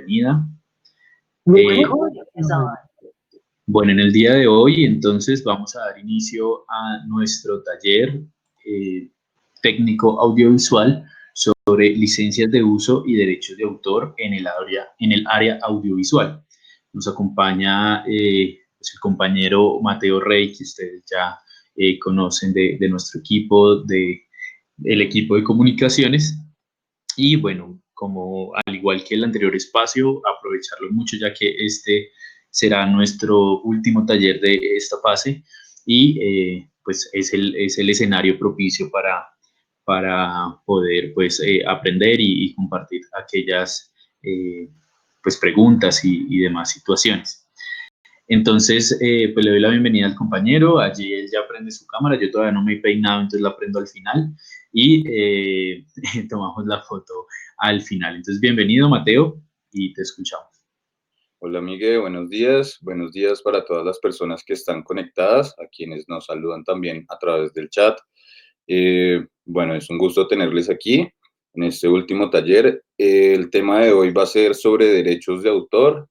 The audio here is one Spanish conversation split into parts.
bienvenida. Bueno, en el día de hoy entonces vamos a dar inicio a nuestro taller técnico audiovisual sobre licencias de uso y derechos de autor en el área audiovisual. Nos acompaña pues el compañero Mateo Rey, que ustedes ya conocen de nuestro equipo, del equipo de comunicaciones. Y bueno, como al igual que el anterior espacio, aprovecharlo mucho ya que este será nuestro último taller de esta fase y pues es el escenario propicio para poder pues aprender y compartir aquellas pues preguntas y demás situaciones. Entonces, pues le doy la bienvenida al compañero. Allí él ya prende su cámara. Yo todavía no me he peinado, entonces la prendo al final y tomamos la foto al final. Entonces, bienvenido, Mateo, y te escuchamos. Hola, Miguel, buenos días. Buenos días para todas las personas que están conectadas, a quienes nos saludan también a través del chat. Bueno, es un gusto tenerles aquí en este último taller. El tema de hoy va a ser sobre derechos de autor.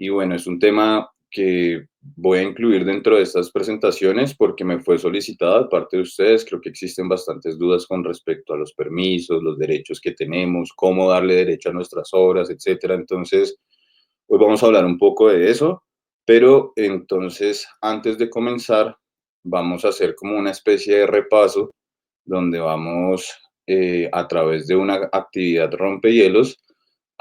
Y bueno, es un tema que voy a incluir dentro de estas presentaciones porque me fue solicitado de parte de ustedes. Creo que existen bastantes dudas con respecto a los permisos, los derechos que tenemos, cómo darle derecho a nuestras obras, etcétera. Entonces, hoy vamos a hablar un poco de eso, pero entonces, antes de comenzar, vamos a hacer como una especie de repaso donde vamos a través de una actividad rompehielos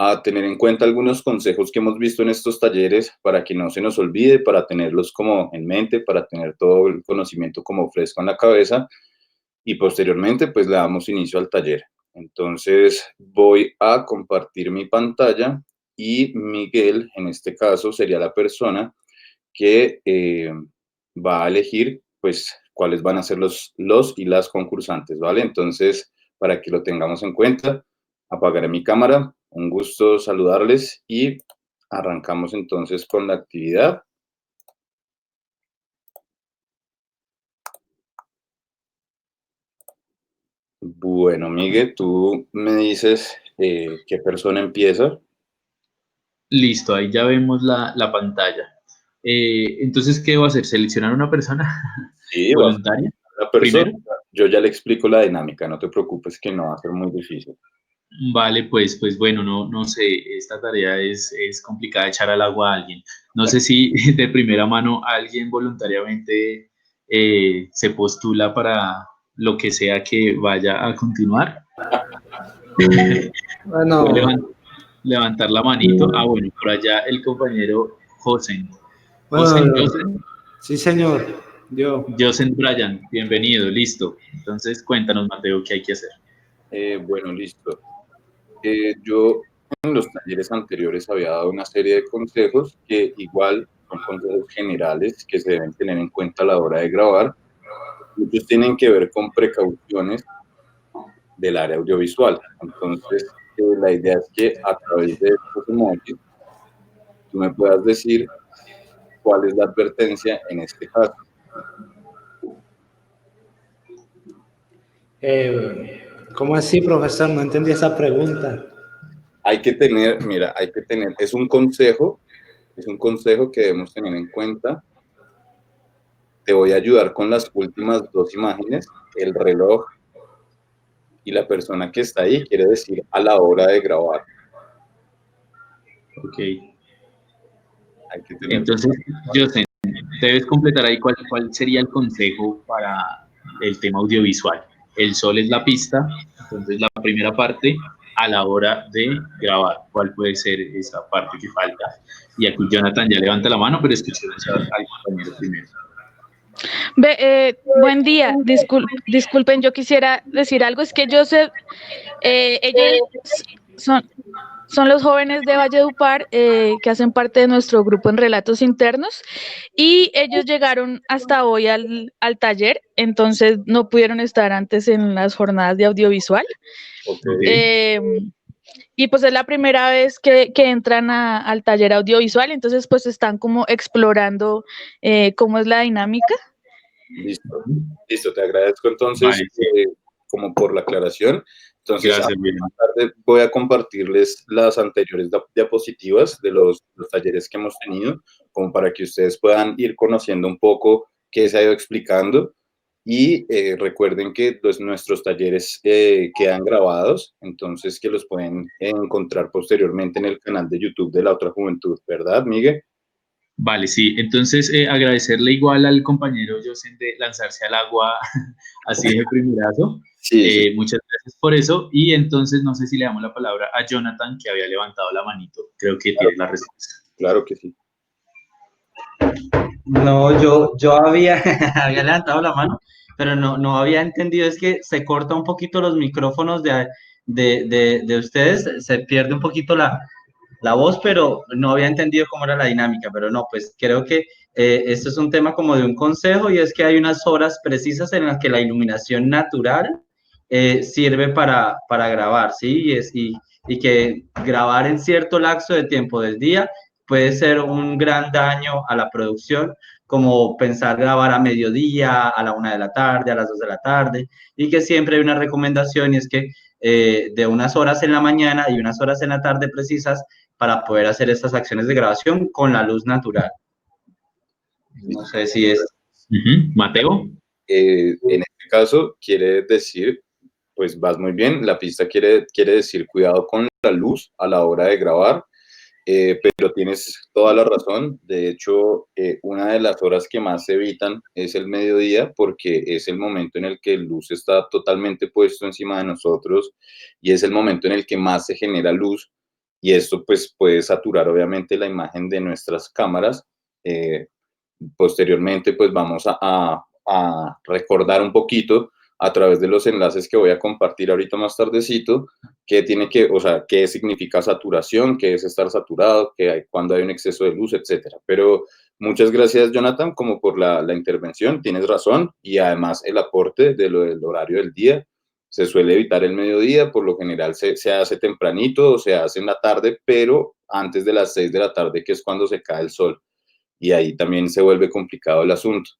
a tener en cuenta algunos consejos que hemos visto en estos talleres para que no se nos olvide, para tenerlos como en mente, para tener todo el conocimiento como fresco en la cabeza y posteriormente pues le damos inicio al taller. Entonces voy a compartir mi pantalla y Miguel, en este caso, sería la persona que va a elegir pues cuáles van a ser los y las concursantes, ¿vale? Entonces, para que lo tengamos en cuenta, apagaré mi cámara. Un gusto saludarles y arrancamos entonces con la actividad. Bueno, Miguel, tú me dices qué persona empieza. Listo, ahí ya vemos la pantalla. Entonces, ¿qué va a hacer? ¿Seleccionar una persona Sí, va a ser voluntaria la persona. primero? Yo ya le explico la dinámica, no te preocupes que no va a ser muy difícil. Vale, pues bueno, no sé, esta tarea es complicada echar al agua a alguien. No sé si de primera mano alguien voluntariamente se postula para lo que sea que vaya a continuar. Bueno, Puede levantar la manito. Ah, bueno, por allá el compañero Josen. bueno, Josen sí, señor, yo. Bryan, bienvenido, listo. Entonces, cuéntanos, Mateo, qué hay que hacer. Bueno, listo. Yo en los talleres anteriores había dado una serie de consejos que igual son consejos generales que se deben tener en cuenta a la hora de grabar. Muchos tienen que ver con precauciones del área audiovisual. Entonces, la idea es que a través de estos emojis tú me puedas decir cuál es la advertencia en este caso. ¿Cómo así, profesor? No entendí esa pregunta. Hay que tener, mira, es un consejo que debemos tener en cuenta. Te voy a ayudar con las últimas dos imágenes, el reloj y la persona que está ahí, quiere decir a la hora de grabar. Ok. Hay que tener... Entonces, Josen, debes completar ahí cuál sería el consejo para el tema audiovisual. El sol es la pista, entonces la primera parte a la hora de grabar. ¿Cuál puede ser esa parte que falta? Y aquí Jonathan ya levanta la mano, pero escuchemos al compañero primero. Buen día, disculpen, yo quisiera decir algo, es que yo sé, ellos son los jóvenes de Valledupar que hacen parte de nuestro grupo en Relatos Internos y ellos llegaron hasta hoy al taller, entonces no pudieron estar antes en las jornadas de audiovisual. Okay. Y pues es la primera vez que entran al taller audiovisual, entonces pues están como explorando cómo es la dinámica. Listo, te agradezco entonces Vale, sí. como por la aclaración. Entonces, Gracias, bien. más tarde voy a compartirles las anteriores diapositivas de los talleres que hemos tenido, como para que ustedes puedan ir conociendo un poco qué se ha ido explicando. Y recuerden que nuestros talleres quedan grabados, entonces que los pueden encontrar posteriormente en el canal de YouTube de La Otra Juventud, ¿verdad, Miguel? Vale, sí. Entonces, agradecerle igual al compañero Josen de lanzarse al agua así de primerazo. Sí, sí, Muchas gracias por eso. Y entonces, no sé si le damos la palabra a Jonathan, que había levantado la manito. Creo que tiene la respuesta. claro que sí. No, yo había, había levantado la mano, pero no había entendido, es que se corta un poquito los micrófonos de ustedes, se pierde un poquito la voz, pero no había entendido cómo era la dinámica, pero no, pues creo que esto es un tema como de un consejo y es que hay unas horas precisas en las que la iluminación natural sirve para grabar, ¿sí? Y que grabar en cierto lapso de tiempo del día puede ser un gran daño a la producción, como pensar grabar a mediodía, a la 1 de la tarde, a las 2 de la tarde, y que siempre hay una recomendación y es que de unas horas en la mañana y unas horas en la tarde precisas para poder hacer estas acciones de grabación con la luz natural. No sé si es... Mateo. En este caso, quiere decir, pues vas muy bien, la pista quiere decir cuidado con la luz a la hora de grabar, pero tienes toda la razón. De hecho, una de las horas que más se evitan es el mediodía porque es el momento en el que el luz está totalmente puesto encima de nosotros y es el momento en el que más se genera luz y esto pues puede saturar obviamente la imagen de nuestras cámaras. Posteriormente pues vamos a recordar un poquito a través de los enlaces que voy a compartir ahorita más tardecito, qué tiene que, o sea, qué significa saturación, qué es estar saturado, qué hay, cuando hay un exceso de luz, etcétera. Pero muchas gracias, Jonathan, como por la intervención, tienes razón, y además el aporte de lo del horario del día. Se suele evitar el mediodía, por lo general se hace tempranito o se hace en la tarde, pero antes de las 6 de la tarde, que es cuando se cae el sol. Y ahí también se vuelve complicado el asunto.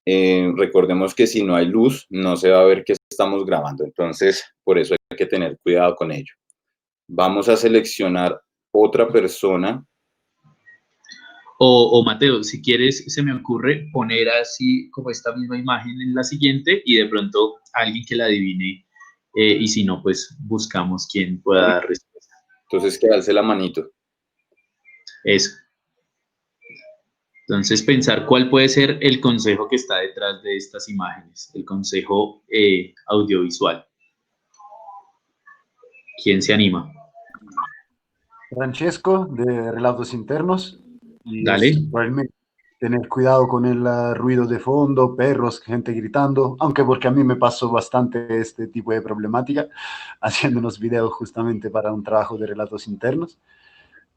Recordemos que si no hay luz, no se va a ver qué estamos grabando, entonces por eso hay que tener cuidado con ello. Vamos a seleccionar otra persona. O Mateo, si quieres, se me ocurre poner así como esta misma imagen en la siguiente y de pronto alguien que la adivine. Y si no, pues buscamos quien pueda dar respuesta. Entonces, que alce la manito. Eso. Entonces, pensar cuál puede ser el consejo que está detrás de estas imágenes, el consejo audiovisual. ¿Quién se anima? Francesco, de Relatos Internos, y Dale. es realmente tener cuidado con el ruido de fondo, perros, gente gritando, aunque porque a mí me pasó bastante este tipo de problemática haciendo unos videos justamente para un trabajo de relatos internos.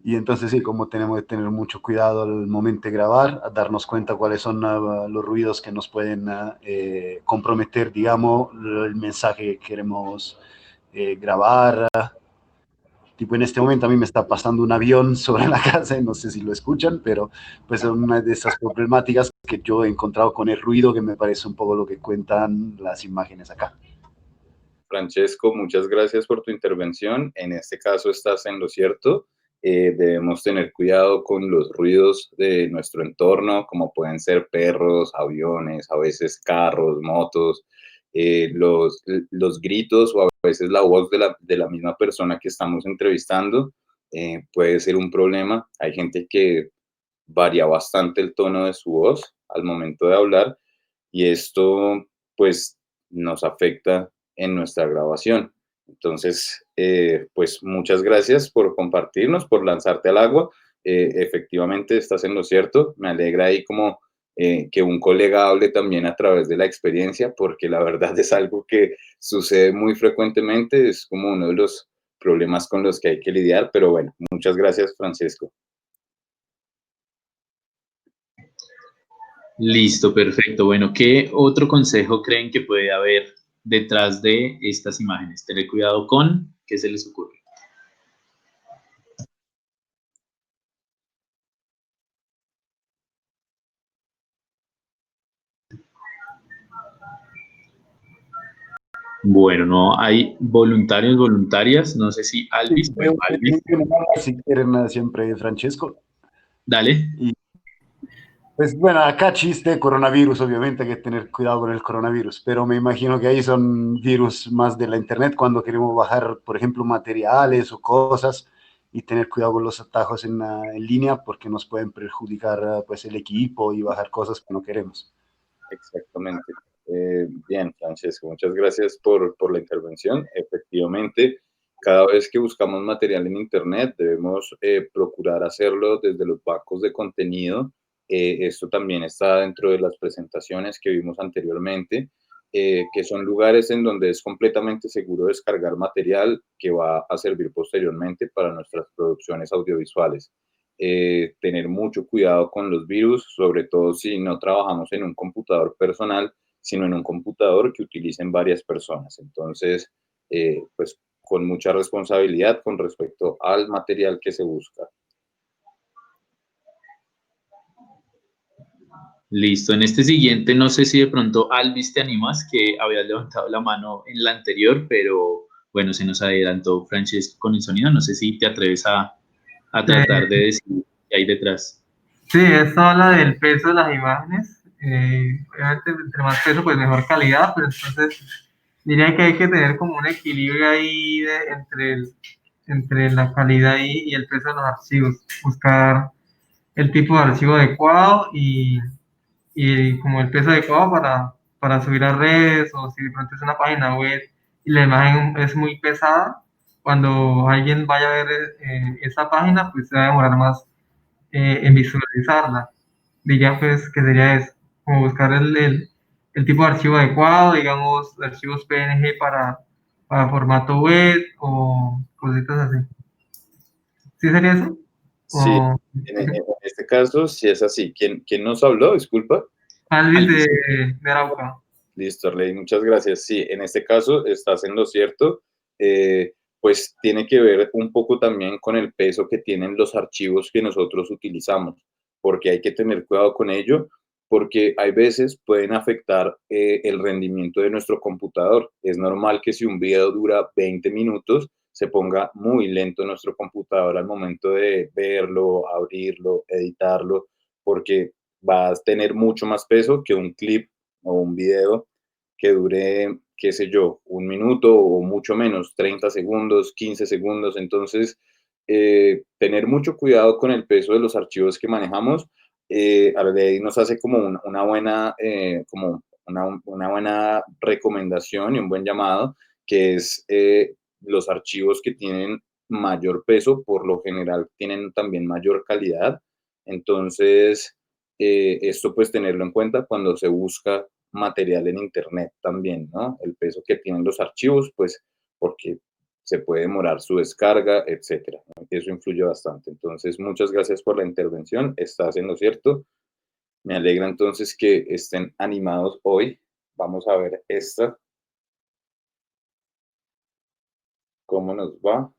Y entonces sí, como tenemos que tener mucho cuidado al momento de grabar, a darnos cuenta cuáles son los ruidos que nos pueden comprometer, digamos, el mensaje que queremos grabar. Tipo, en este momento a mí me está pasando un avión sobre la casa, no sé si lo escuchan, pero pues es una de esas problemáticas que yo he encontrado con el ruido, que me parece un poco lo que cuentan las imágenes acá. Francesco, muchas gracias por tu intervención. En este caso estás en lo cierto. Debemos tener cuidado con los ruidos de nuestro entorno, como pueden ser perros, aviones, a veces carros, motos, los gritos o a veces la voz de la misma persona que estamos entrevistando puede ser un problema. Hay gente que varía bastante el tono de su voz al momento de hablar y esto pues nos afecta en nuestra grabación. Entonces, pues muchas gracias por compartirnos, por lanzarte al agua. Efectivamente, estás en lo cierto. Me alegra ahí como que un colega hable también a través de la experiencia, porque la verdad es algo que sucede muy frecuentemente, es como uno de los problemas con los que hay que lidiar, pero bueno, muchas gracias, Francesco. Listo, perfecto. Bueno, ¿qué otro consejo creen que puede haber detrás de estas imágenes? Tener cuidado con, ¿qué se les ocurre? Bueno, no hay voluntarios, voluntarias. No sé si Alvis, bueno, Alvis, Si quieren, siempre Francesco. dale. Y pues bueno, acá chiste coronavirus, obviamente hay que tener cuidado con el coronavirus, pero me imagino que ahí son virus más de la internet cuando queremos bajar, por ejemplo, materiales o cosas y tener cuidado con los atajos en línea porque nos pueden perjudicar pues el equipo y bajar cosas que no queremos. Exactamente. Bien, Francesco, muchas gracias por la intervención. Efectivamente, cada vez que buscamos material en Internet debemos procurar hacerlo desde los bancos de contenido. Esto también está dentro de las presentaciones que vimos anteriormente, que son lugares en donde es completamente seguro descargar material que va a servir posteriormente para nuestras producciones audiovisuales. Tener mucho cuidado con los virus, sobre todo si no trabajamos en un computador personal, sino en un computador que utilicen varias personas. Entonces, pues con mucha responsabilidad con respecto al material que se busca. Listo. En este siguiente, no sé si de pronto Alvis te animas, que habías levantado la mano en la anterior, pero bueno, se nos adelantó Francesco con el sonido. No sé si te atreves a tratar de decir qué hay detrás. Sí, esto habla del peso de las imágenes. Obviamente, entre más peso, pues mejor calidad, pero entonces diría que hay que tener como un equilibrio ahí entre la calidad y el peso de los archivos. Buscar el tipo de archivo adecuado y como el peso adecuado para subir a redes o si de pronto es una página web y la imagen es muy pesada, cuando alguien vaya a ver esa página, pues se va a demorar más en visualizarla. Diría pues que sería eso, como buscar el tipo de archivo adecuado, digamos, archivos PNG para formato web o cositas así. ¿Sí sería eso? Sí, O, en este caso, sí es así. ¿Quién nos habló? Disculpa. Alvis Alvis. de Arauca. Listo, Arley, muchas gracias. Sí, en este caso estás en lo cierto. Pues tiene que ver un poco también con el peso que tienen los archivos que nosotros utilizamos, porque hay que tener cuidado con ello, porque hay veces pueden afectar el rendimiento de nuestro computador. Es normal que si un video dura 20 minutos, se ponga muy lento nuestro computador al momento de verlo, abrirlo, editarlo, porque va a tener mucho más peso que un clip o un video que dure, qué sé yo, un minuto o mucho menos, 30 segundos, 15 segundos. Entonces, tener mucho cuidado con el peso de los archivos que manejamos. Arley nos hace como una buena, una buena recomendación y un buen llamado, que es los archivos que tienen mayor peso, por lo general tienen también mayor calidad. Entonces, esto pues tenerlo en cuenta cuando se busca material en internet también, ¿no? El peso que tienen los archivos, pues porque se puede demorar su descarga, etcétera. Eso influye bastante. Entonces, muchas gracias por la intervención. Estás en lo cierto. Me alegra entonces que estén animados hoy. Vamos a ver esta. ¿Cómo nos va?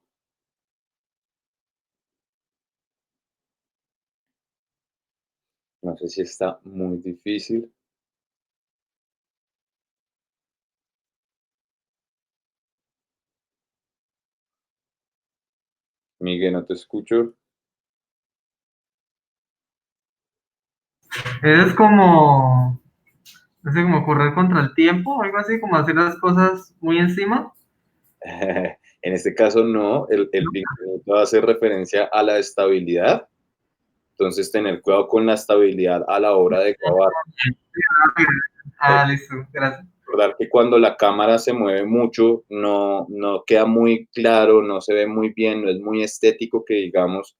No sé si está muy difícil. Miguel, no te escucho. Es como, no sé, como correr contra el tiempo, algo así, como hacer las cosas muy encima. En este caso, no. El va a hacer referencia a la estabilidad. Entonces, tener cuidado con la estabilidad a la hora de grabar. Listo, gracias. Recordar que cuando la cámara se mueve mucho, no queda muy claro, no se ve muy bien, no es muy estético que digamos,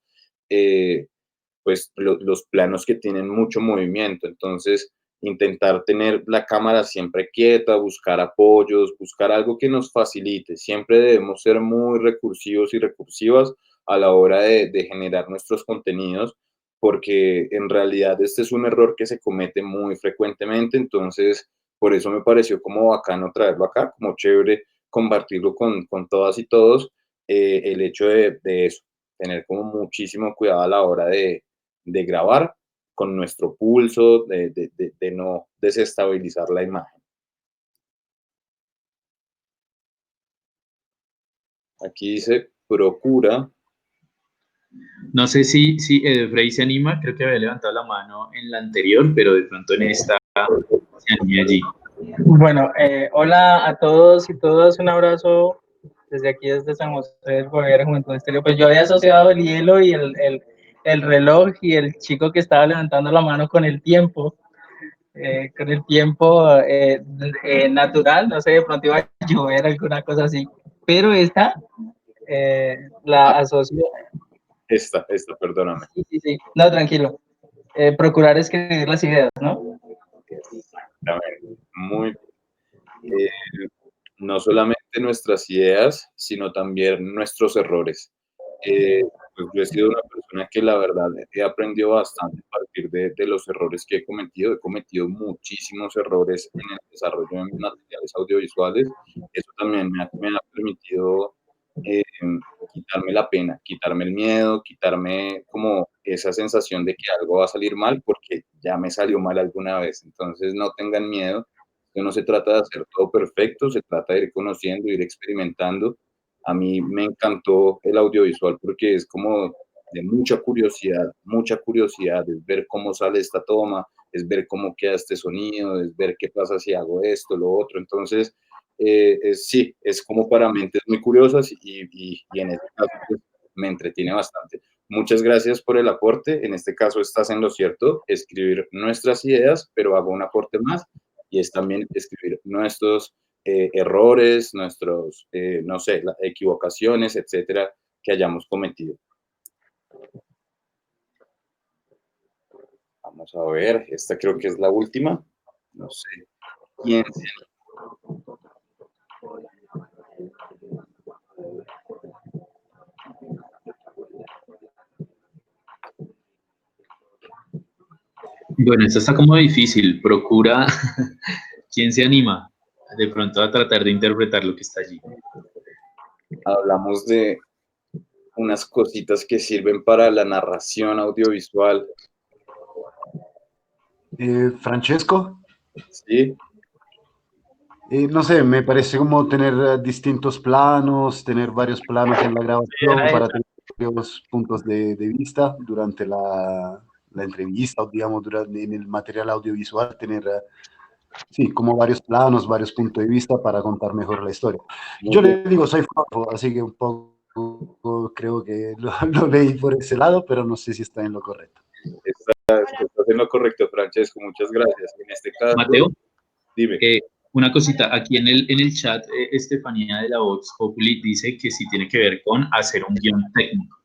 pues los planos que tienen mucho movimiento. Entonces, intentar tener la cámara siempre quieta, buscar apoyos, buscar algo que nos facilite. Siempre debemos ser muy recursivos y recursivas a la hora de generar nuestros contenidos, porque en realidad este es un error que se comete muy frecuentemente. Entonces, por eso me pareció como bacano traerlo acá, como chévere compartirlo con todas y todos, el hecho de eso, tener como muchísimo cuidado a la hora de grabar con nuestro pulso, de no desestabilizar la imagen. Aquí dice procura. No sé si Edefrey se anima, creo que había levantado la mano en la anterior, pero de pronto en esta se anima allí. Bueno, hola a todos y todas, un abrazo desde aquí, desde San José del Gobierno, Juventud Estéreo. Pues yo había asociado el hielo y el reloj y el chico que estaba levantando la mano con el tiempo natural, no sé, de pronto iba a llover, alguna cosa así, pero esta la asocio. Esta, perdóname. Sí, no, tranquilo. Procurar escribir las ideas, ¿no? Exactamente. Muy bien. No solamente nuestras ideas, sino también nuestros errores. Pues yo he sido una persona que la verdad he aprendido bastante a partir de los errores que he cometido. He cometido muchísimos errores en el desarrollo de mis materiales audiovisuales. Eso también me ha permitido eh, quitarme la pena, quitarme el miedo, quitarme como esa sensación de que algo va a salir mal porque ya me salió mal alguna vez. Entonces no tengan miedo. No se trata de hacer todo perfecto, se trata de ir conociendo, ir experimentando. A mí me encantó el audiovisual porque es como de mucha curiosidad, es ver cómo sale esta toma, es ver cómo queda este sonido, es ver qué pasa si hago esto, lo otro. Entonces, sí, es como para mentes muy curiosas y en este caso pues, me entretiene bastante. Muchas gracias por el aporte. En este caso estás en lo cierto, escribir nuestras ideas, pero hago un aporte más y es también escribir nuestros errores, nuestros, no sé, equivocaciones, etcétera, que hayamos cometido. Vamos a ver, esta creo que es la última. No sé quién se Bueno, esto está como difícil. Procura quién se anima de pronto a tratar de interpretar lo que está allí. hablamos de unas cositas que sirven para la narración audiovisual. Francesco, ¿Sí? no sé, me parece como tener distintos planos, tener varios planos en la grabación para tener varios puntos de vista durante la entrevista o digamos en el material audiovisual, tener sí, como varios planos, varios puntos de vista para contar mejor la historia. Muy Yo bien. le digo, soy fotógrafo, así que un poco creo que lo leí por ese lado, pero no sé si está en lo correcto. Estás en lo correcto, Francesco. Muchas gracias. En este caso, Mateo, dime. una cosita, aquí en el chat, Estefanía de la Vox Populi dice que sí tiene que ver con hacer un guión técnico.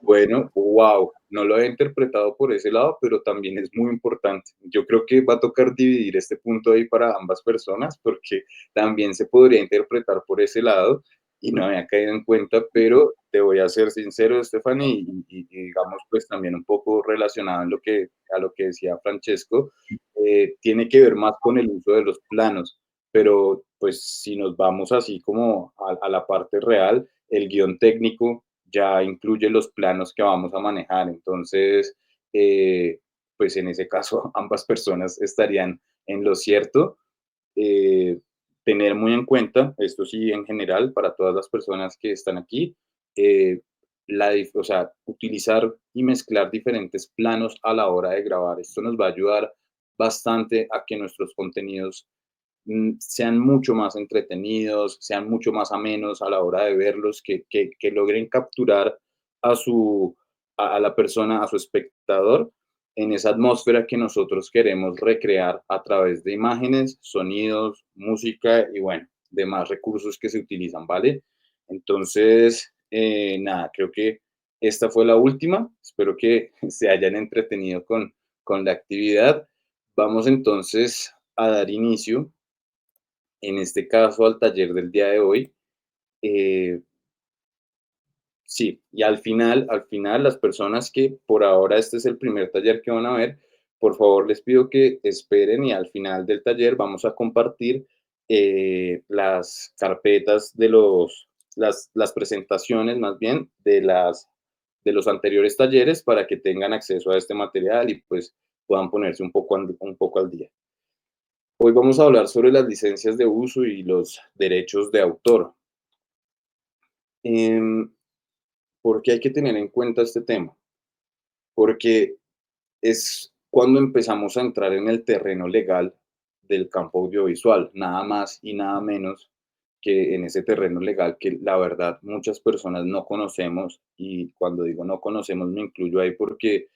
Bueno, wow, no lo he interpretado por ese lado, pero también es muy importante. Yo creo que va a tocar dividir este punto ahí para ambas personas, porque también se podría interpretar por ese lado y no había caído en cuenta, pero te voy a ser sincero, Stephanie, y digamos pues también un poco relacionado en a lo que decía Francesco, tiene que ver más con el uso de los planos, pero pues si nos vamos así como a la parte real, el guión técnico ya incluye los planos que vamos a manejar. Entonces, pues en ese caso ambas personas estarían en lo cierto. Eh, Tener muy en cuenta, esto sí en general, para todas las personas que están aquí, eh, o sea, utilizar y mezclar diferentes planos a la hora de grabar. Esto nos va a ayudar bastante a que nuestros contenidos sean mucho más entretenidos, sean mucho más amenos a la hora de verlos, que logren capturar a la persona, a su espectador, en esa atmósfera que nosotros queremos recrear a través de imágenes, sonidos, música y bueno, demás recursos que se utilizan, ¿vale? Entonces, nada, creo que esta fue la última. Espero que se hayan entretenido con la actividad. Vamos entonces a dar inicio en este caso al taller del día de hoy. Eh, sí, y al final, las personas que por ahora este es el primer taller que van a ver, por favor les pido que esperen y al final del taller vamos a compartir las carpetas de las presentaciones más bien de los anteriores talleres para que tengan acceso a este material y pues puedan ponerse un poco al día. Hoy vamos a hablar sobre las licencias de uso y los derechos de autor. ¿Por qué hay que tener en cuenta este tema? Porque es cuando empezamos a entrar en el terreno legal del campo audiovisual, nada más y nada menos que en ese terreno legal que la verdad muchas personas no conocemos, y cuando digo no conocemos me incluyo ahí porque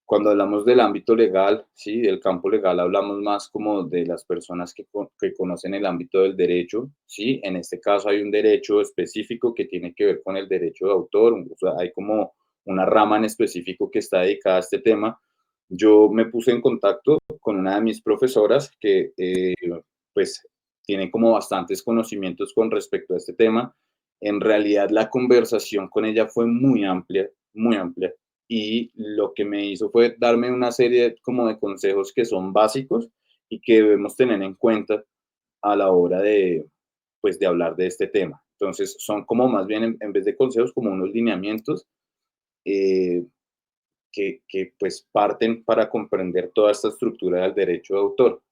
cuando hablamos del ámbito legal, sí, del campo legal, hablamos más como de las personas que conocen el ámbito del derecho, sí. En este caso hay un derecho específico que tiene que ver con el derecho de autor, o sea, hay como una rama en específico que está dedicada a este tema. Yo me puse en contacto con una de mis profesoras que, pues, tiene como bastantes conocimientos con respecto a este tema. En realidad, la conversación con ella fue muy amplia, y lo que me hizo fue darme una serie como de consejos que son básicos y que debemos tener en cuenta a la hora de, pues, de hablar de este tema. Entonces, son como más bien, en vez de consejos, como unos lineamientos eh, que pues parten para comprender toda esta estructura del derecho de autor.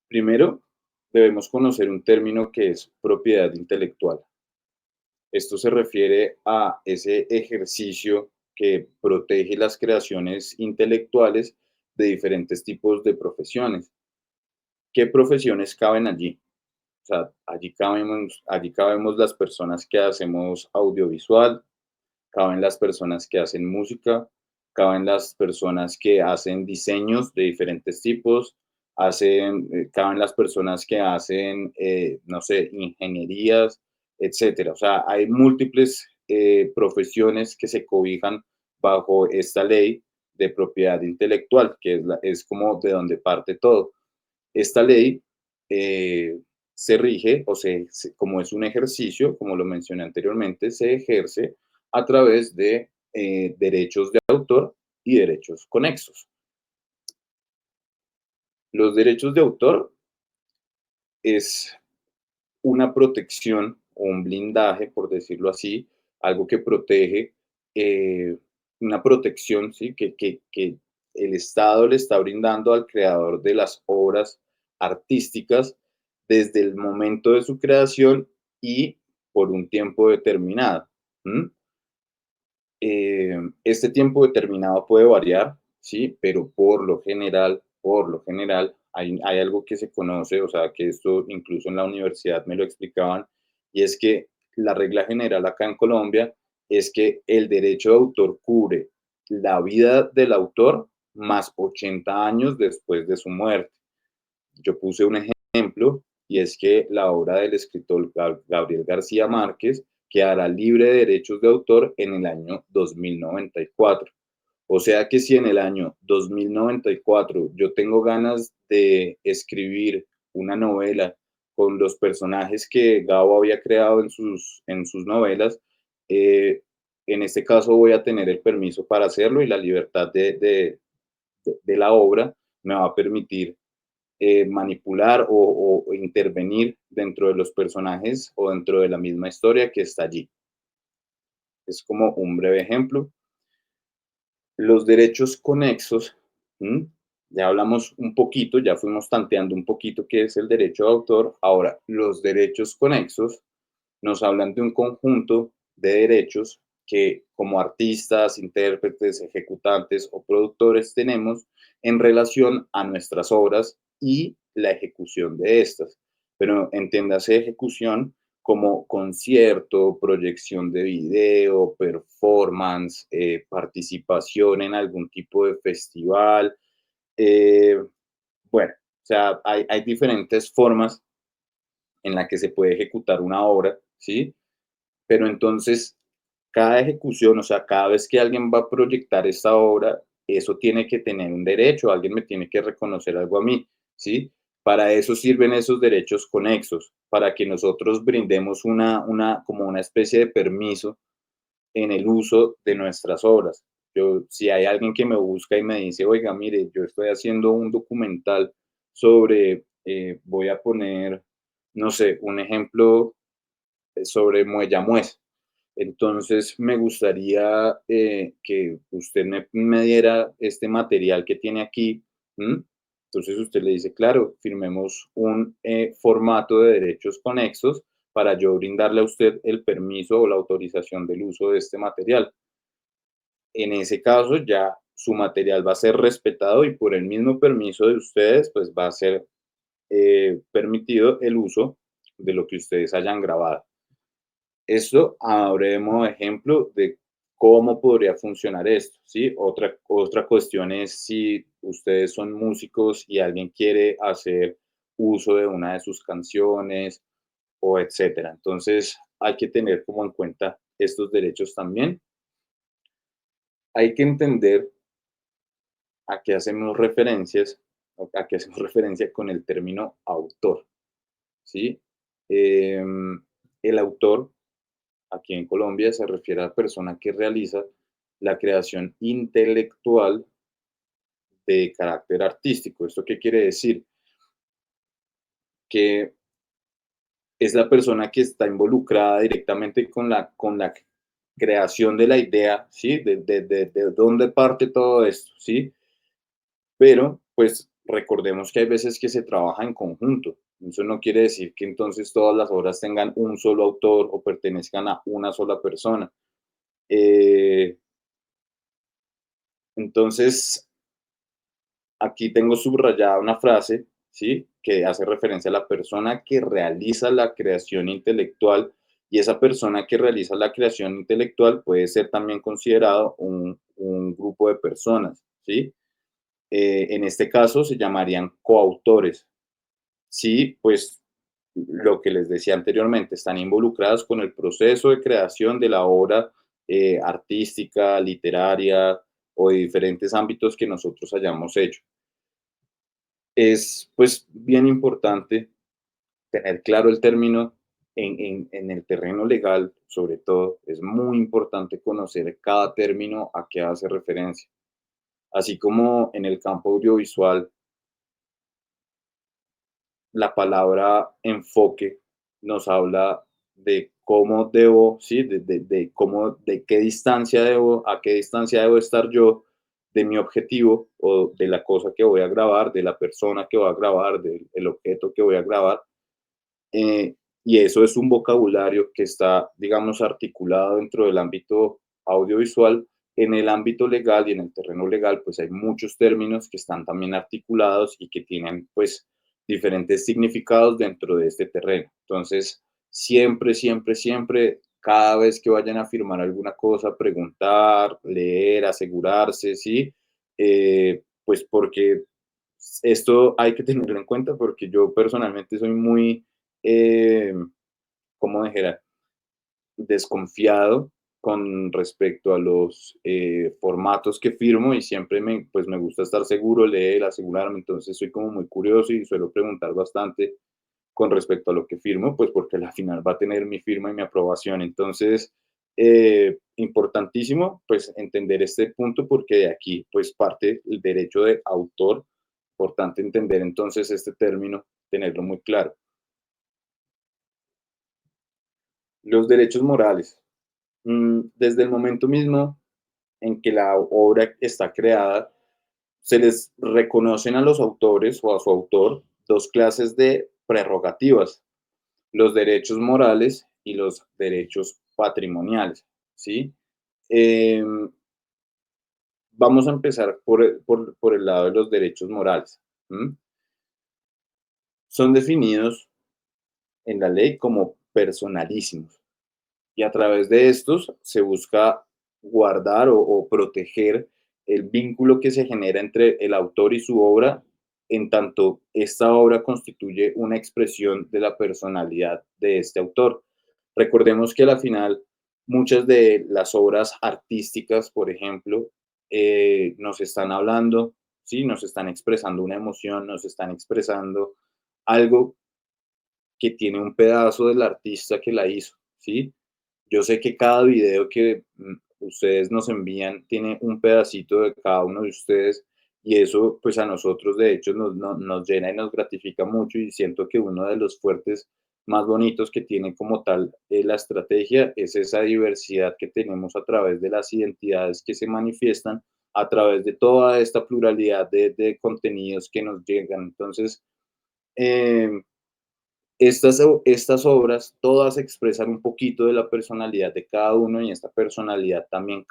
Primero, debemos conocer un término que es propiedad intelectual. Esto se refiere a ese ejercicio que protege las creaciones intelectuales de diferentes tipos de profesiones. ¿Qué profesiones caben allí? O sea, allí cabemos las personas que hacemos audiovisual, caben las personas que hacen música, caben las personas que hacen diseños de diferentes tipos, caben las personas que hacen, no sé, ingenierías, etcétera. O sea, hay múltiples profesiones que se cobijan bajo esta ley de propiedad intelectual, que es como de donde parte todo. Esta ley se rige, como es un ejercicio, como lo mencioné anteriormente, se ejerce a través de derechos de autor y derechos conexos. Los derechos de autor es una protección o un blindaje, por decirlo así, algo que protege, una protección, ¿sí? Que el Estado le está brindando al creador de las obras artísticas desde el momento de su creación y por un tiempo determinado. ¿Mm? Este tiempo determinado puede variar, ¿sí? Pero por lo general, hay algo que se conoce, o sea, que esto incluso en la universidad me lo explicaban, y es que la regla general acá en Colombia es que el derecho de autor cubre la vida del autor más 80 años después de su muerte. Yo puse un ejemplo, y es que la obra del escritor Gabriel García Márquez quedará libre de derechos de autor en el año 2094. O sea que si en el año 2094 yo tengo ganas de escribir una novela con los personajes que Gabo había creado en sus novelas, en este caso voy a tener el permiso para hacerlo, y la libertad de la obra me va a permitir manipular o intervenir dentro de los personajes o dentro de la misma historia que está allí. Es como un breve ejemplo. Los derechos conexos, ¿m? Ya hablamos un poquito, ya fuimos tanteando un poquito qué es el derecho de autor. Ahora, los derechos conexos nos hablan de un conjunto de derechos que como artistas, intérpretes, ejecutantes o productores tenemos en relación a nuestras obras y la ejecución de estas. Pero entiéndase ejecución como concierto, proyección de video, performance, participación en algún tipo de festival. eh, bueno, o sea, hay diferentes formas en las que se puede ejecutar una obra, ¿sí? Pero entonces, cada ejecución, o sea, cada vez que alguien va a proyectar esta obra, eso tiene que tener un derecho, alguien me tiene que reconocer algo a mí, ¿sí? Para eso sirven esos derechos conexos, para que nosotros brindemos como una especie de permiso en el uso de nuestras obras. Si hay alguien que me busca y me dice, oiga, mire, yo estoy haciendo un documental sobre, voy a poner, no sé, un ejemplo sobre Muellamuez. Entonces, me gustaría que usted me diera este material que tiene aquí. ¿M? Entonces, usted le dice, claro, firmemos un formato de derechos conexos para yo brindarle a usted el permiso o la autorización del uso de este material. En ese caso ya su material va a ser respetado y por el mismo permiso de ustedes, pues va a ser permitido el uso de lo que ustedes hayan grabado. Esto habremos ejemplo de cómo podría funcionar esto, ¿sí? Otra cuestión es si ustedes son músicos y alguien quiere hacer uso de una de sus canciones o etcétera. Entonces, hay que tener como en cuenta estos derechos también. Hay que entender a qué hacemos referencias, a qué hacemos referencia con el término autor, ¿sí? El autor aquí en Colombia se refiere a la persona que realiza la creación intelectual de carácter artístico. ¿Esto qué quiere decir? Que es la persona que está involucrada directamente con la creación de la idea, ¿sí? De dónde parte todo esto, ¿sí? Pero, pues, recordemos que hay veces que se trabaja en conjunto. Eso no quiere decir que entonces todas las obras tengan un solo autor o pertenezcan a una sola persona. Eh, entonces, aquí tengo subrayada una frase, ¿sí? Que hace referencia a la persona que realiza la creación intelectual y esa persona que realiza la creación intelectual puede ser también considerado un grupo de personas, ¿sí? En este caso se llamarían coautores, ¿sí? Pues lo que les decía anteriormente, están involucrados con el proceso de creación de la obra artística, literaria o de diferentes ámbitos que nosotros hayamos hecho. Es pues bien importante tener claro el término en el terreno legal, sobre todo, es muy importante conocer cada término a qué hace referencia. Así como en el campo audiovisual, la palabra enfoque nos habla de cómo debo, ¿sí? De cómo, de qué distancia debo, a qué distancia debo estar yo de mi objetivo o de la cosa que voy a grabar, de la persona que voy a grabar, del objeto que voy a grabar. Eh, y eso es un vocabulario que está, digamos, articulado dentro del ámbito audiovisual. En el ámbito legal y en el terreno legal, pues hay muchos términos que están también articulados y que tienen, pues, diferentes significados dentro de este terreno. Entonces, siempre, siempre, siempre, cada vez que vayan a firmar alguna cosa, preguntar, leer, asegurarse, ¿sí? Pues porque esto hay que tenerlo en cuenta porque yo personalmente soy muy eh, ¿cómo dijera? Desconfiado con respecto a los formatos que firmo y siempre pues me gusta estar seguro, leer, asegurarme, entonces soy como muy curioso y suelo preguntar bastante con respecto a lo que firmo, pues porque al final va a tener mi firma y mi aprobación. Entonces, importantísimo pues entender este punto porque de aquí pues parte el derecho de autor, importante entender entonces este término, tenerlo muy claro. Los derechos morales. Desde el momento mismo en que la obra está creada, se les reconocen a los autores o a su autor dos clases de prerrogativas, los derechos morales y los derechos patrimoniales, ¿sí? Eh, Vamos a empezar por el lado de los derechos morales. Son definidos en la ley como personalísimos. Y a través de estos se busca guardar o proteger el vínculo que se genera entre el autor y su obra, en tanto esta obra constituye una expresión de la personalidad de este autor. Recordemos que a la final muchas de las obras artísticas, por ejemplo, nos están hablando, ¿sí? Nos están expresando una emoción, nos están expresando algo que tiene un pedazo del artista que la hizo, ¿sí? Yo sé que cada video que ustedes nos envían tiene un pedacito de cada uno de ustedes y eso pues a nosotros de hecho nos llena y nos gratifica mucho y siento que uno de los fuertes más bonitos que tiene como tal la estrategia es esa diversidad que tenemos a través de las identidades que se manifiestan a través de toda esta pluralidad de contenidos que nos llegan. Entonces, Estas obras todas expresan un poquito de la personalidad de cada uno y esta personalidad también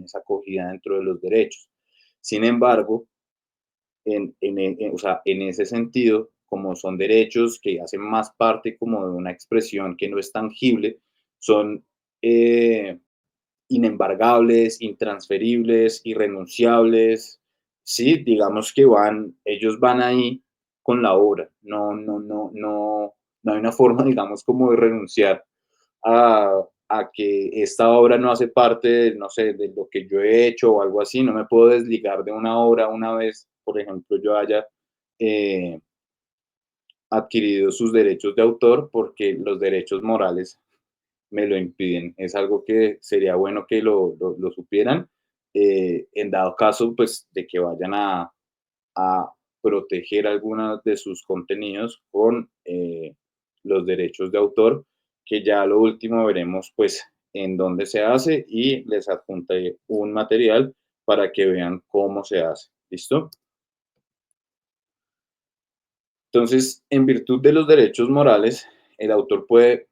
es acogida dentro de los derechos. Sin embargo, o sea, en ese sentido, como son derechos que hacen más parte como de una expresión que no es tangible, son inembargables, intransferibles, irrenunciables, sí, digamos que ellos van ahí con la obra, no hay una forma, digamos, como de renunciar a que esta obra no hace parte, no sé, de lo que yo he hecho o algo así, no me puedo desligar de una obra una vez, por ejemplo, yo haya eh, adquirido sus derechos de autor porque los derechos morales me lo impiden. Es algo que sería bueno que lo supieran, en dado caso, pues, de que vayan a proteger algunos de sus contenidos con los derechos de autor, que ya lo último veremos, pues, en dónde se hace y les adjunté un material para que vean cómo se hace. ¿Listo? Entonces, en virtud de los derechos morales, el autor puede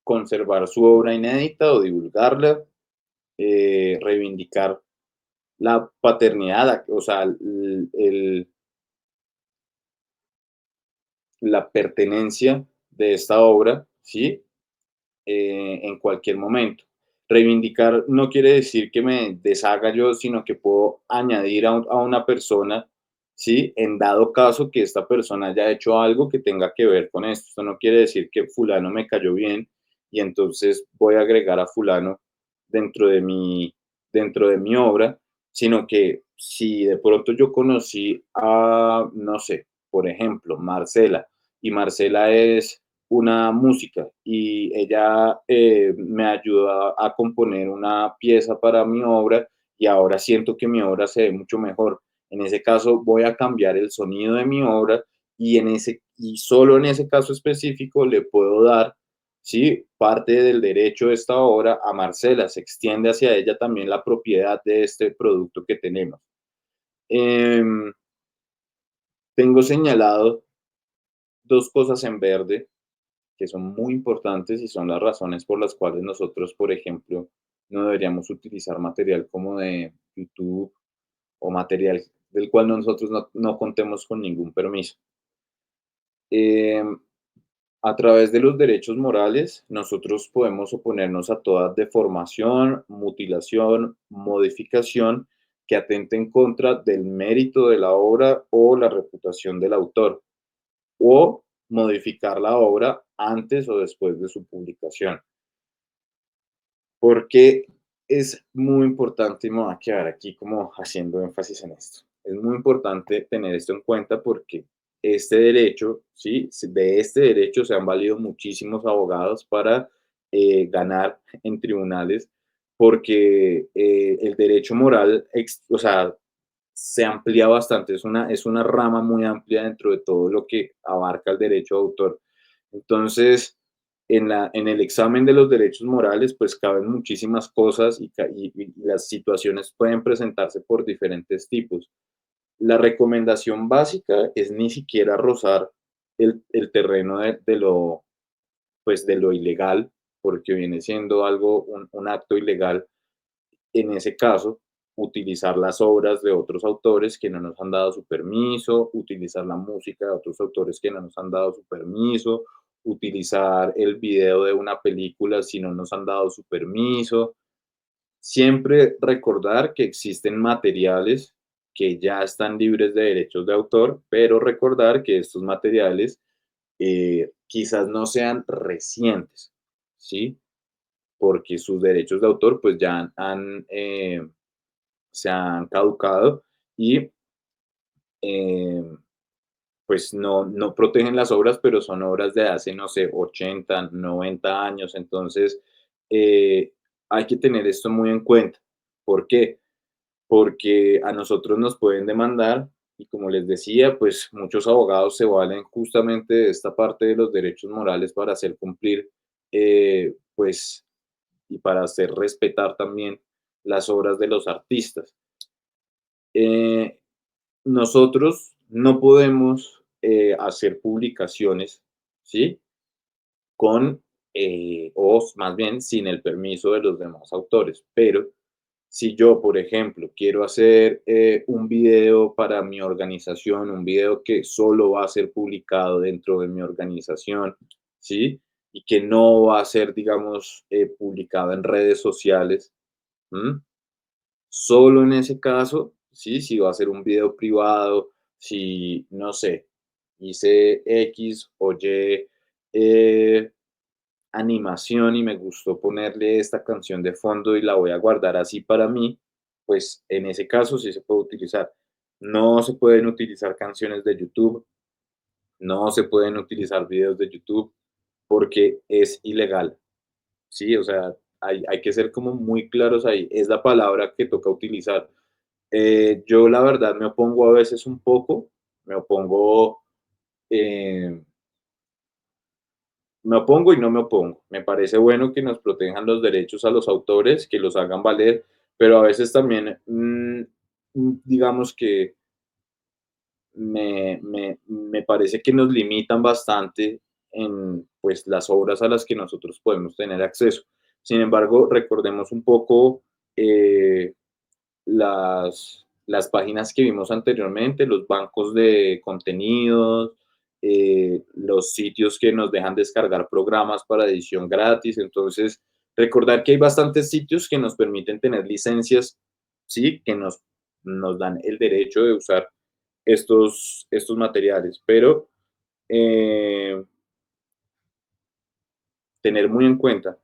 conservar su obra inédita o divulgarla, reivindicar la paternidad, o sea, la pertenencia de esta obra, ¿sí? En cualquier momento. Reivindicar no quiere decir que me deshaga yo, sino que puedo añadir a una persona, ¿sí? En dado caso que esta persona haya hecho algo que tenga que ver con esto. Esto no quiere decir que fulano me cayó bien y entonces voy a agregar a fulano dentro de dentro de mi obra, sino que si de pronto yo conocí a, no sé, por ejemplo, Marcela, y Marcela es una música y ella me ayuda a componer una pieza para mi obra y ahora siento que mi obra se ve mucho mejor. En ese caso voy a cambiar el sonido de mi obra y solo en ese caso específico le puedo dar, ¿sí?, parte del derecho de esta obra a Marcela. Se extiende hacia ella también la propiedad de este producto que tenemos. Tengo señalado dos cosas en verde que son muy importantes y son las razones por las cuales nosotros, por ejemplo, no deberíamos utilizar material como de YouTube o material del cual nosotros no contemos con ningún permiso. Eh, a través de los derechos morales, nosotros podemos oponernos a toda deformación, mutilación, modificación que atente en contra del mérito de la obra o la reputación del autor, o modificar la obra antes o después de su publicación. Porque es muy importante, y me voy a quedar aquí como haciendo énfasis en esto. Es muy importante tener esto en cuenta porque este derecho, ¿sí?, de este derecho se han valido muchísimos abogados para ganar en tribunales porque el derecho moral, o sea, se amplía bastante, es una rama muy amplia dentro de todo lo que abarca el derecho de autor. Entonces, en el examen de los derechos morales, pues caben muchísimas cosas y las situaciones pueden presentarse por diferentes tipos. La recomendación básica es ni siquiera rozar el terreno pues, de lo ilegal, porque viene siendo algo, un acto ilegal en ese caso, utilizar las obras de otros autores que no nos han dado su permiso, utilizar la música de otros autores que no nos han dado su permiso, utilizar el video de una película si no nos han dado su permiso. Siempre recordar que existen materiales que ya están libres de derechos de autor, pero recordar que estos materiales quizás no sean recientes, ¿sí? Porque sus derechos de autor pues ya se han caducado y pues no protegen las obras, pero son obras de hace, no sé, 80, 90 años. Entonces, hay que tener esto muy en cuenta. ¿Por qué? Porque a nosotros nos pueden demandar y como les decía, pues muchos abogados se valen justamente de esta parte de los derechos morales para hacer cumplir, pues, y para hacer respetar también las obras de los artistas. Eh, Nosotros no podemos hacer publicaciones, ¿sí? Con, o más bien sin el permiso de los demás autores. Pero si yo, por ejemplo, quiero hacer un video para mi organización, un video que solo va a ser publicado dentro de mi organización, ¿sí? Y que no va a ser, digamos, publicado en redes sociales, ¿m? Solo en ese caso, sí, si va a ser un video privado, si, no sé, hice X o Y animación y me gustó ponerle esta canción de fondo y la voy a guardar así para mí, pues en ese caso sí se puede utilizar. No se pueden utilizar canciones de YouTube, no se pueden utilizar videos de YouTube porque es ilegal, ¿sí? O sea, hay que ser como muy claros ahí. Es la palabra que toca utilizar. Yo la verdad me opongo a veces un poco, me opongo, eh, me opongo y no me opongo. Me parece bueno que nos protejan los derechos a los autores, que los hagan valer, pero a veces también, digamos que me parece que nos limitan bastante en pues, las obras a las que nosotros podemos tener acceso. Sin embargo, recordemos un poco eh, las páginas que vimos anteriormente, los bancos de contenidos, los sitios que nos dejan descargar programas para edición gratis. Entonces, recordar que hay bastantes sitios que nos permiten tener licencias, ¿sí? Que nos dan el derecho de usar estos materiales, pero eh, tener muy en cuenta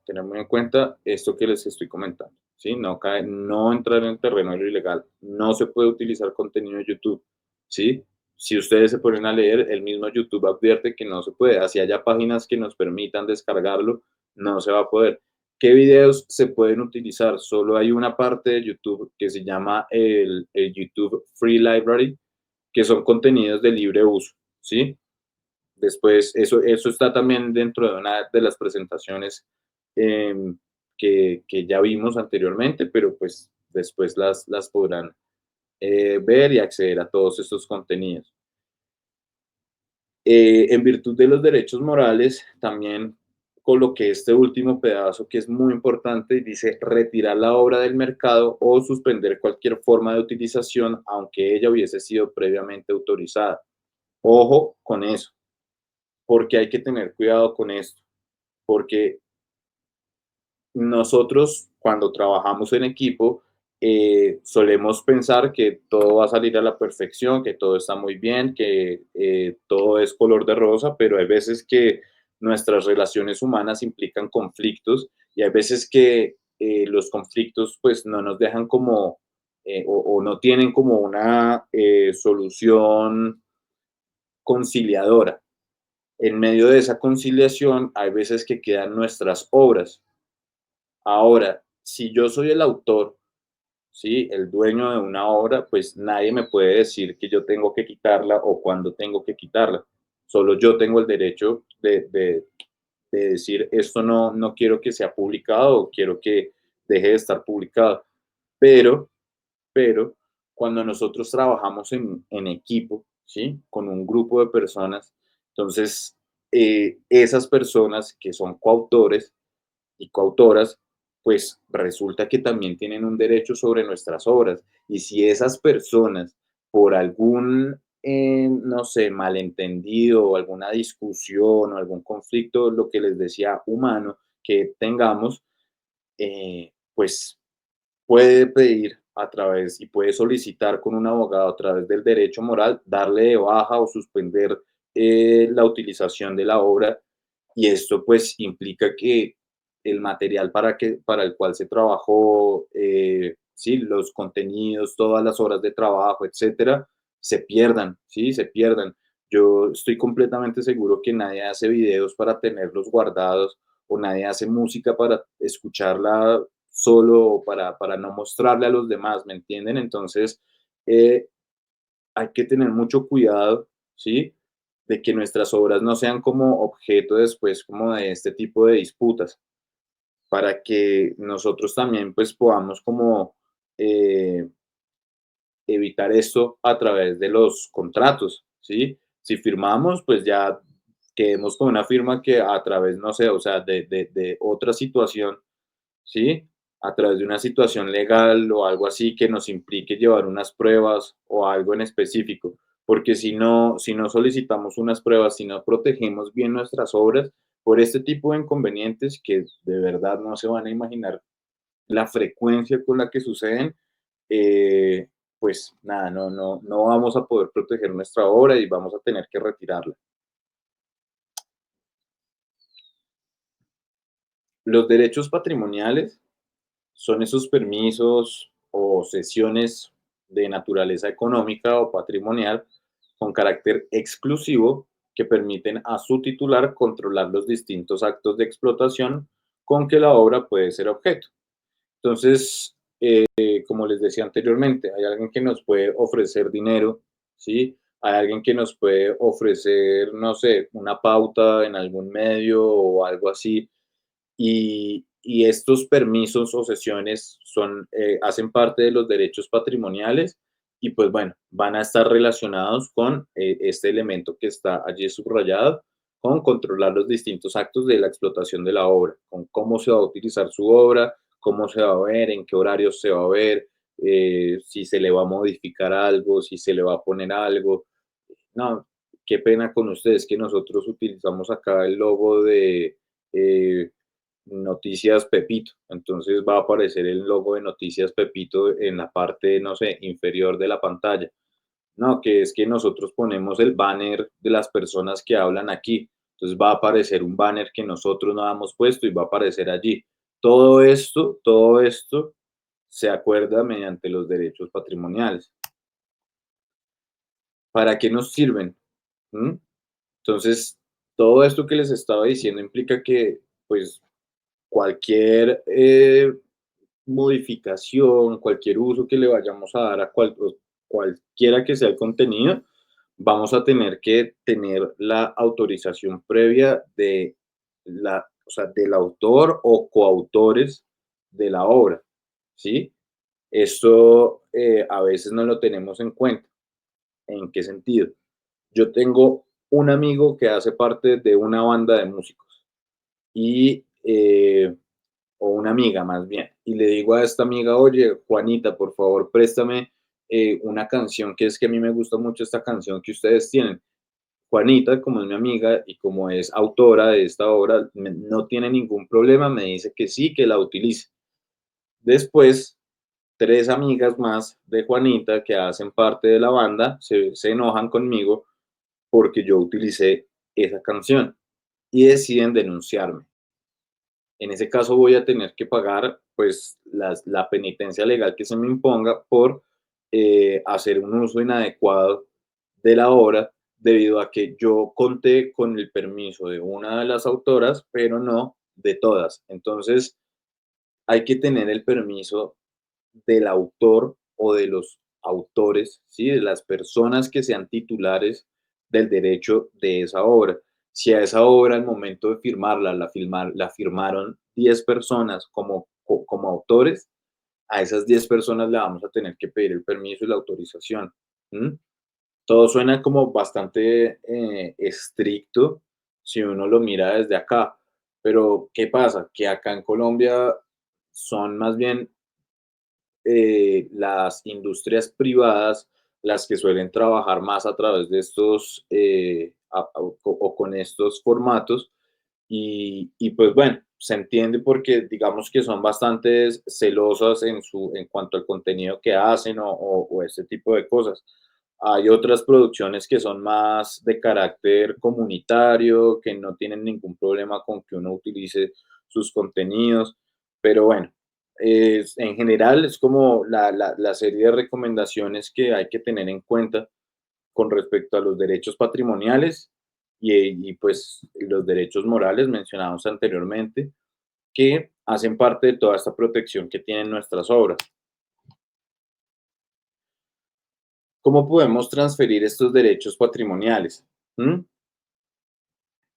esto que les estoy comentando, ¿sí? No entrar en el terreno de lo ilegal, no se puede utilizar contenido de YouTube, ¿sí? Si ustedes se ponen a leer, el mismo YouTube advierte que no se puede, así haya páginas que nos permitan descargarlo, no se va a poder. ¿Qué videos se pueden utilizar? Solo hay una parte de YouTube que se llama el YouTube Free Library, que son contenidos de libre uso, ¿sí? Después, eso está también dentro de una de las presentaciones eh, que ya vimos anteriormente, pero pues después las podrán ver y acceder a todos estos contenidos. En virtud de los derechos morales, también coloqué este último pedazo que es muy importante y dice retirar la obra del mercado o suspender cualquier forma de utilización, aunque ella hubiese sido previamente autorizada. Ojo con eso, porque hay que tener cuidado con esto, porque nosotros cuando trabajamos en equipo solemos pensar que todo va a salir a la perfección, que todo está muy bien, que todo es color de rosa, pero hay veces que nuestras relaciones humanas implican conflictos y hay veces que los conflictos pues no nos dejan como o no tienen como una solución conciliadora. En medio de esa conciliación hay veces que quedan nuestras obras. Ahora, si yo soy el autor, ¿sí? El dueño de una obra, pues nadie me puede decir que yo tengo que quitarla o cuándo tengo que quitarla. Solo yo tengo el derecho de decir esto no quiero que sea publicado o quiero que deje de estar publicado. Pero pero cuando nosotros trabajamos en equipo, ¿sí? Con un grupo de personas, entonces esas personas que son coautores y coautoras, pues resulta que también tienen un derecho sobre nuestras obras. Y si esas personas, por algún, no sé, malentendido o alguna discusión o algún conflicto, lo que les decía, humano, que tengamos, pues puede pedir a través y puede solicitar con un abogado a través del derecho moral darle de baja o suspender la utilización de la obra y esto pues implica que el material para el cual se trabajó, sí, los contenidos, todas las horas de trabajo, etcétera, se pierdan, sí, se pierdan. Yo estoy completamente seguro que nadie hace videos para tenerlos guardados o nadie hace música para escucharla solo para no mostrarle a los demás, ¿me entienden? Entonces, eh, hay que tener mucho cuidado, ¿sí? De que nuestras obras no sean como objeto después como de este tipo de disputas, para que nosotros también pues podamos como eh, evitar esto a través de los contratos, ¿sí? Si firmamos, pues ya quedemos con una firma que a través, no sé, o sea, de otra situación, ¿sí? A través de una situación legal o algo así que nos implique llevar unas pruebas o algo en específico, porque si no solicitamos unas pruebas, si no protegemos bien nuestras obras por este tipo de inconvenientes que de verdad no se van a imaginar la frecuencia con la que suceden, eh, pues nada, no vamos a poder proteger nuestra obra y vamos a tener que retirarla. Los derechos patrimoniales son esos permisos o cesiones de naturaleza económica o patrimonial con carácter exclusivo que permiten a su titular controlar los distintos actos de explotación con que la obra puede ser objeto. Entonces, como les decía anteriormente, hay alguien que nos puede ofrecer dinero, ¿sí? Hay alguien que nos puede ofrecer, no sé, una pauta en algún medio o algo así, y estos permisos o sesiones hacen parte de los derechos patrimoniales y pues bueno, van a estar relacionados con este elemento que está allí subrayado, con controlar los distintos actos de la explotación de la obra, con cómo se va a utilizar su obra, cómo se va a ver, en qué horarios se va a ver, si se le va a modificar algo, si se le va a poner algo. No, qué pena con ustedes que nosotros utilizamos acá el logo de eh, Noticias Pepito. Entonces va a aparecer el logo de Noticias Pepito en la parte, no sé, inferior de la pantalla. No, que es que nosotros ponemos el banner de las personas que hablan aquí. Entonces va a aparecer un banner que nosotros no hemos puesto y va a aparecer allí. Todo esto se acuerda mediante los derechos patrimoniales. ¿Para qué nos sirven? ¿Mm? Entonces, todo esto que les estaba diciendo implica que, pues, cualquier modificación, cualquier uso que le vayamos a dar a cualquiera que sea el contenido, vamos a tener que tener la autorización previa o sea, del autor o coautores de la obra, ¿sí? Esto a veces no lo tenemos en cuenta. ¿En qué sentido? Yo tengo un amigo que hace parte de una banda de músicos y o una amiga más bien, y le digo a esta amiga, oye, Juanita, por favor, préstame una canción, que es que a mí me gusta mucho esta canción que ustedes tienen. Juanita, como es mi amiga y como es autora de esta obra, no tiene ningún problema, me dice que sí, que la utilice. Después, tres amigas más de Juanita que hacen parte de la banda se enojan conmigo porque yo utilicé esa canción y deciden denunciarme. En ese caso voy a tener que pagar pues la penitencia legal que se me imponga por hacer un uso inadecuado de la obra debido a que yo conté con el permiso de una de las autoras, pero no de todas. Entonces hay que tener el permiso del autor o de los autores, ¿sí? De las personas que sean titulares del derecho de esa obra. Si a esa obra al momento de firmarla la firmaron 10 personas como autores, a esas 10 personas le vamos a tener que pedir el permiso y la autorización. ¿Mm? Todo suena como bastante estricto si uno lo mira desde acá, pero ¿qué pasa? Que acá en Colombia son más bien las industrias privadas las que suelen trabajar más a través de estos o con estos formatos y pues bueno, se entiende porque digamos que son bastante celosas en cuanto al contenido que hacen o este tipo de cosas. Hay otras producciones que son más de carácter comunitario, que no tienen ningún problema con que uno utilice sus contenidos, pero bueno, en general es como la serie de recomendaciones que hay que tener en cuenta con respecto a los derechos patrimoniales pues los derechos morales mencionados anteriormente, que hacen parte de toda esta protección que tienen nuestras obras. ¿Cómo podemos transferir estos derechos patrimoniales? ¿Mm?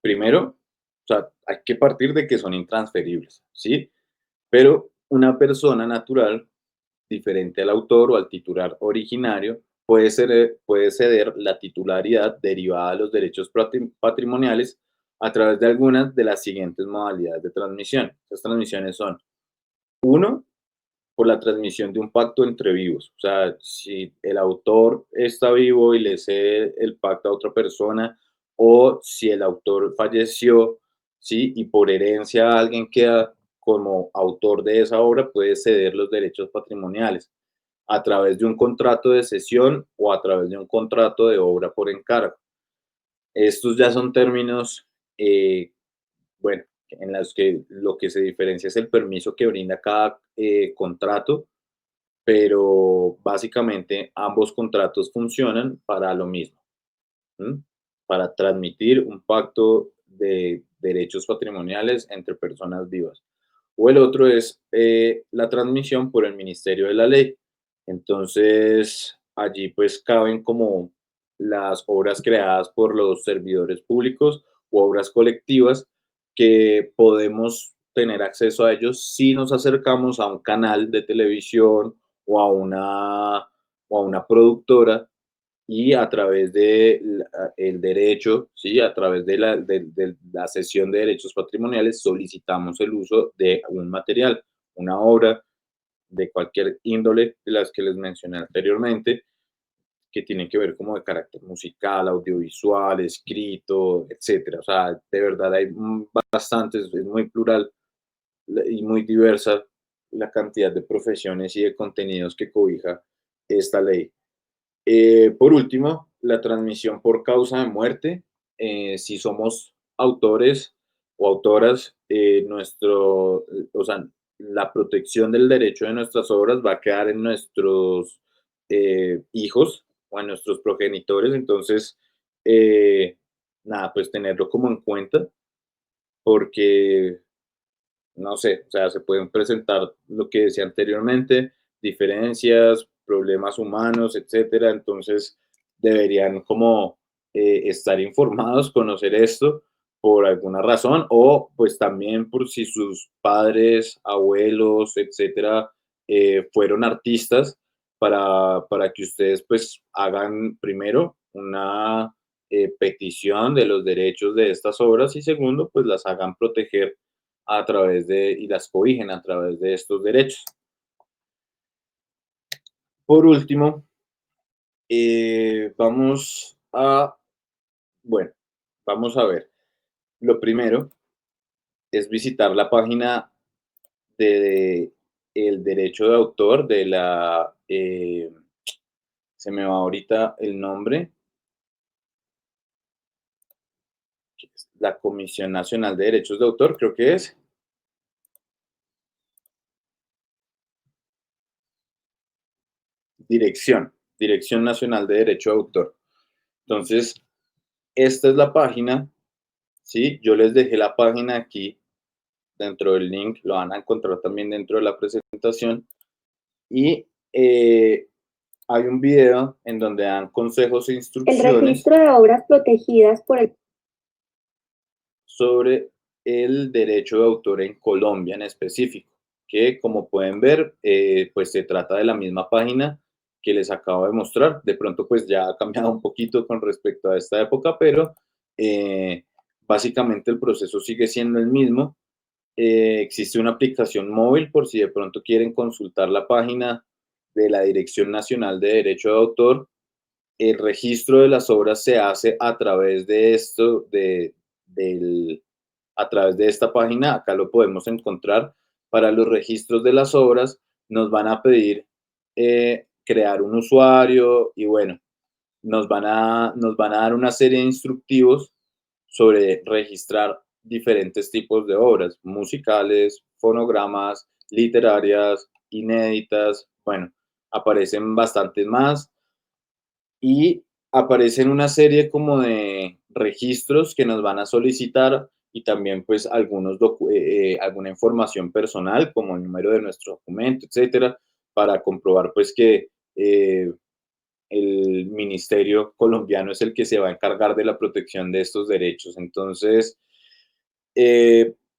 Primero, o sea, hay que partir de que son intransferibles, ¿sí? Pero una persona natural, diferente al autor o al titular originario, puede ceder la titularidad derivada de los derechos patrimoniales a través de algunas de las siguientes modalidades de transmisión. Estas transmisiones son, uno, por la transmisión de un pacto entre vivos. O sea, si el autor está vivo y le cede el pacto a otra persona, o si el autor falleció, ¿sí? Y por herencia alguien queda como autor de esa obra, puede ceder los derechos patrimoniales a través de un contrato de cesión o a través de un contrato de obra por encargo. Estos ya son términos, bueno, en los que lo que se diferencia es el permiso que brinda cada contrato, pero básicamente ambos contratos funcionan para lo mismo, ¿m? Para transmitir un pacto de derechos patrimoniales entre personas vivas. O el otro es la transmisión por el Ministerio de la Ley. Entonces, allí pues caben como las obras creadas por los servidores públicos u obras colectivas que podemos tener acceso a ellos si nos acercamos a un canal de televisión o a una productora y a través de el derecho, ¿sí? A través de la cesión de derechos patrimoniales solicitamos el uso de un material, una obra de cualquier índole de las que les mencioné anteriormente, que tienen que ver como de carácter musical, audiovisual, escrito, etcétera. O sea, de verdad hay bastantes, es muy plural y muy diversa la cantidad de profesiones y de contenidos que cobija esta ley. Por último, la transmisión por causa de muerte. Si somos autores o autoras, o sea, la protección del derecho de nuestras obras va a quedar en nuestros hijos o en nuestros progenitores. Entonces, nada, pues tenerlo como en cuenta porque no sé, o sea, se pueden presentar lo que decía anteriormente, diferencias, problemas humanos, etcétera. Entonces, deberían como estar informados, conocer esto por alguna razón o pues también por si sus padres, abuelos, etcétera, fueron artistas para que ustedes pues hagan primero una petición de los derechos de estas obras y segundo pues las hagan proteger a través y las cobijen a través de estos derechos. Por último, bueno, vamos a ver. Lo primero es visitar la página de el derecho de autor de se me va ahorita el nombre, la Comisión Nacional de Derechos de Autor, creo que es. Dirección Nacional de Derecho de Autor. Entonces, esta es la página, ¿sí? Yo les dejé la página aquí dentro del link, lo van a encontrar también dentro de la presentación. Y hay un video en donde dan consejos e instrucciones. El registro de obras protegidas por el... Sobre el derecho de autor en Colombia en específico, que como pueden ver, pues se trata de la misma página que les acabo de mostrar. De pronto pues ya ha cambiado un poquito con respecto a esta época, pero básicamente el proceso sigue siendo el mismo. Existe una aplicación móvil por si de pronto quieren consultar la página de la Dirección Nacional de Derecho de Autor. El registro de las obras se hace a través de a través de esta página. Acá lo podemos encontrar. Para los registros de las obras nos van a pedir crear un usuario y bueno, nos van a dar una serie de instructivos sobre registrar diferentes tipos de obras, musicales, fonogramas, literarias, inéditas, bueno, aparecen bastantes más y aparecen una serie como de registros que nos van a solicitar y también pues alguna información personal como el número de nuestro documento, etcétera, para comprobar pues que el ministerio colombiano es el que se va a encargar de la protección de estos derechos. Entonces,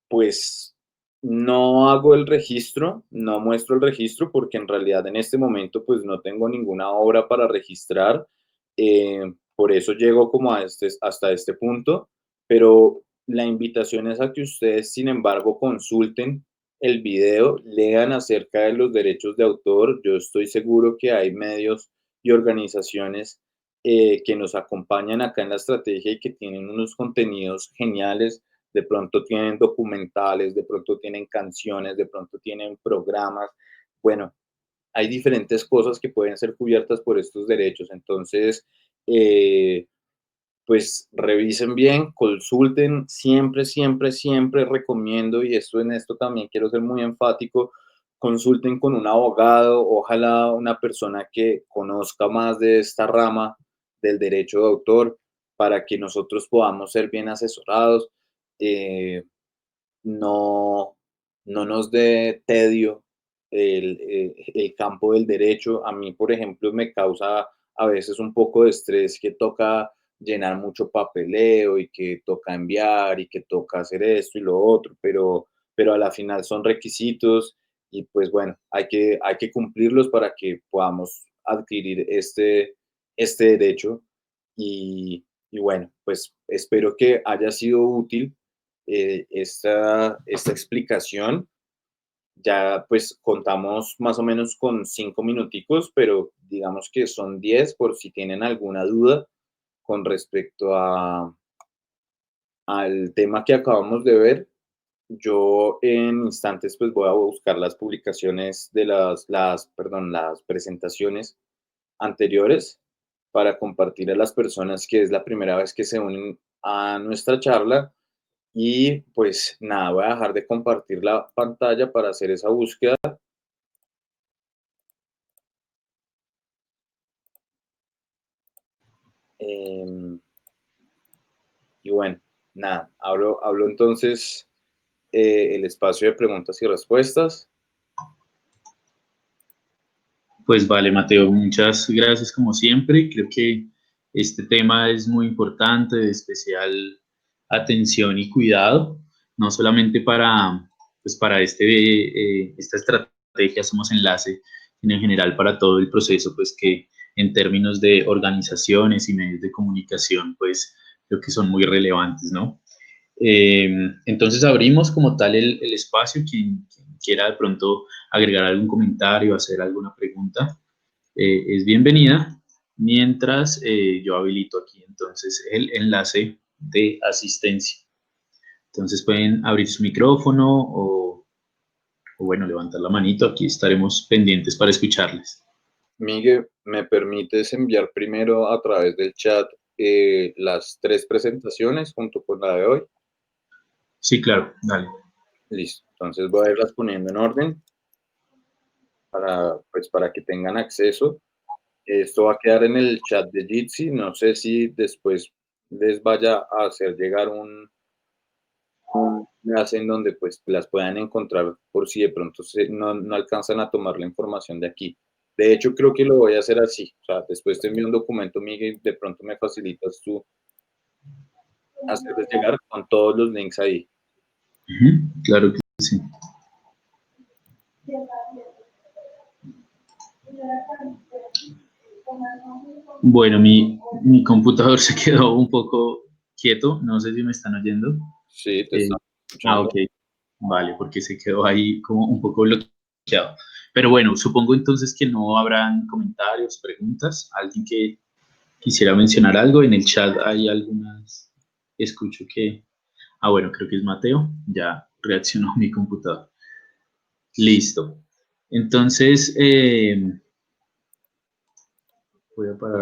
pues no hago el registro, no muestro el registro porque en realidad en este momento pues no tengo ninguna obra para registrar. Por eso llego como hasta este punto, pero la invitación es a que ustedes, sin embargo, consulten el video, lean acerca de los derechos de autor. Yo estoy seguro que hay medios y organizaciones que nos acompañan acá en la estrategia y que tienen unos contenidos geniales. De pronto tienen documentales, de pronto tienen canciones, de pronto tienen programas. Bueno, hay diferentes cosas que pueden ser cubiertas por estos derechos. Entonces, pues revisen bien, consulten, siempre, siempre, siempre recomiendo, y en esto también quiero ser muy enfático, consulten con un abogado, ojalá una persona que conozca más de esta rama del derecho de autor, para que nosotros podamos ser bien asesorados. Eh, no, no nos dé tedio el campo del derecho. A mí, por ejemplo, me causa a veces un poco de estrés que toca llenar mucho papeleo y que toca enviar y que toca hacer esto y lo otro, pero a la final son requisitos y pues bueno, hay que cumplirlos para que podamos adquirir este derecho y bueno, pues espero que haya sido útil esta explicación. Ya pues contamos más o menos con 5 minuticos, pero digamos que son 10 por si tienen alguna duda con respecto al tema que acabamos de ver. Yo en instantes pues voy a buscar las publicaciones de las presentaciones anteriores para compartir a las personas que es la primera vez que se unen a nuestra charla. Y pues nada, voy a dejar de compartir la pantalla para hacer esa búsqueda. Y bueno, nada, hablo entonces el espacio de preguntas y respuestas. Pues vale, Mateo, muchas gracias como siempre. Creo que este tema es muy importante, de especial atención y cuidado, no solamente pues para esta estrategia Somos Enlace, sino en general para todo el proceso, pues que en términos de organizaciones y medios de comunicación, pues creo que son muy relevantes, ¿no? Entonces abrimos como tal el espacio, quien quiera de pronto agregar algún comentario, hacer alguna pregunta, es bienvenida, mientras yo habilito aquí entonces el enlace de asistencia. Entonces pueden abrir su micrófono o bueno, levantar la manito, aquí estaremos pendientes para escucharles. Miguel, ¿me permites enviar primero a través del chat las 3 presentaciones junto con la de hoy? Sí, claro, dale. Listo, entonces voy a irlas poniendo en orden para que tengan acceso. Esto va a quedar en el chat de Jitsi. No sé si después les vaya a hacer llegar un enlace en donde pues las puedan encontrar por si de pronto no alcanzan a tomar la información de aquí. De hecho, creo que lo voy a hacer así. O sea, después te envío un documento, Miguel, de pronto me facilitas tú hacerles llegar con todos los links ahí. Claro que sí. Bueno, mi computador se quedó un poco quieto, no sé si me están oyendo. Sí, te están escuchando. Ok, vale, porque se quedó ahí como un poco bloqueado. Pero bueno, supongo entonces que no habrán comentarios, preguntas. ¿Alguien que quisiera mencionar algo? En el chat hay algunas, escucho que... Ah, bueno, creo que es Mateo, ya reaccionó mi computador. Listo. Entonces, voy a parar.